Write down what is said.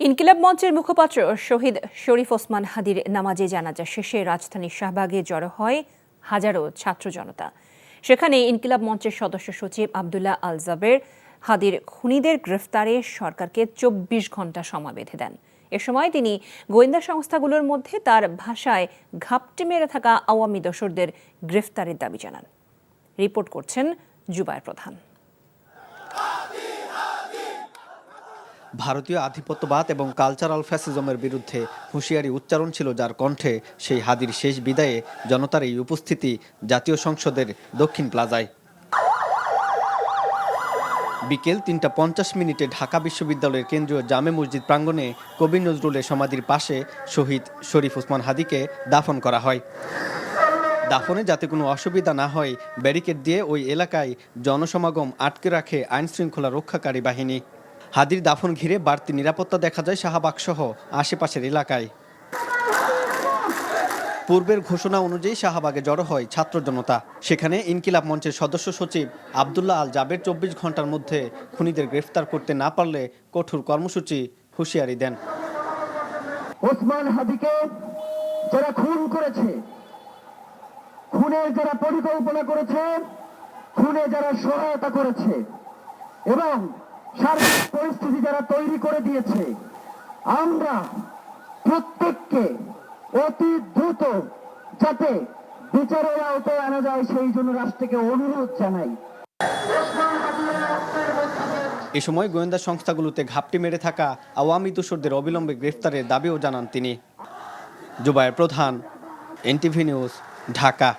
ইনকিলাব মঞ্চের মুখপাত্র শহীদ শরীফ ওসমান হাদির নামাজে জানাজা শেষে রাজধানীর শাহবাগে জড়ো হয় হাজারো ছাত্র জনতা। সেখানে ইনকিলাব মঞ্চের সদস্য সচিব আবদুল্লাহ আল জাবের হাদির খুনিদের গ্রেফতারে সরকারকে ২৪ ঘণ্টা সময় বেঁধে দেন। এ সময় তিনি গোয়েন্দা সংস্থাগুলোর মধ্যে তার ভাষায় ঘাপটি মেরে থাকা আওয়ামী দোসরদের গ্রেফতারের দাবি জানান। রিপোর্ট করছেন জুবায়ের প্রধান। ভারতীয় আধিপত্যবাদ এবং কালচারাল ফ্যাসিজমের বিরুদ্ধে হুঁশিয়ারি উচ্চারণ ছিল যার কণ্ঠে সেই হাদির শেষ বিদায়ে জনতার এই উপস্থিতি জাতীয় সংসদের দক্ষিণ প্লাজায়। বিকেল ৩টা ৫০ ঢাকা বিশ্ববিদ্যালয়ের কেন্দ্রীয় জামে মসজিদ প্রাঙ্গণে কবি নজরুলের সমাধির পাশে শহীদ শরীফ ওসমান হাদিকে দাফন করা হয়। দাফনে যাতে কোনো অসুবিধা না হয় ব্যারিকেড দিয়ে ওই এলাকায় জনসমাগম আটকে রাখে আইনশৃঙ্খলা রক্ষাকারী বাহিনী। হাদির দাফন ঘিরে বাড়তি নিরাপত্তা দেখা যায় শাহবাগসহ আশেপাশের এলাকায়। পূর্বের ঘোষণা অনুযায়ী শাহবাগে জড়ো হয় ছাত্র জনতা। সেখানে ইনকিলাব মঞ্চের সদস্য সচিব আবদুল্লাহ আল জাবের ২৪ ঘণ্টার মধ্যে খুনিদের গ্রেফতার করতে না পারলে কঠোর কর্মসূচি হুঁশিয়ারি দেন। ওসমান হাদিকে যারা খুন করেছে, খুনের যারা পরিকল্পনা করেছে, খুনে যারা সহায়তা করেছে এবং সার্বিক পরিস্থিতি যারা তৈরি করে দিয়েছে, আমরা প্রত্যেককে অতি দ্রুত যাতে বিচারের আওতায় আনা যায় সেই জন্য রাষ্ট্রকে অনুরোধ জানাই। এ সময় গোয়েন্দা সংস্থাগুলোতে ঘাপটি মেরে থাকা আওয়ামী দোসরদের অবিলম্বে গ্রেফতারের দাবিও জানান তিনি। জুবায়ের প্রধান, এনটিভি নিউজ, ঢাকা।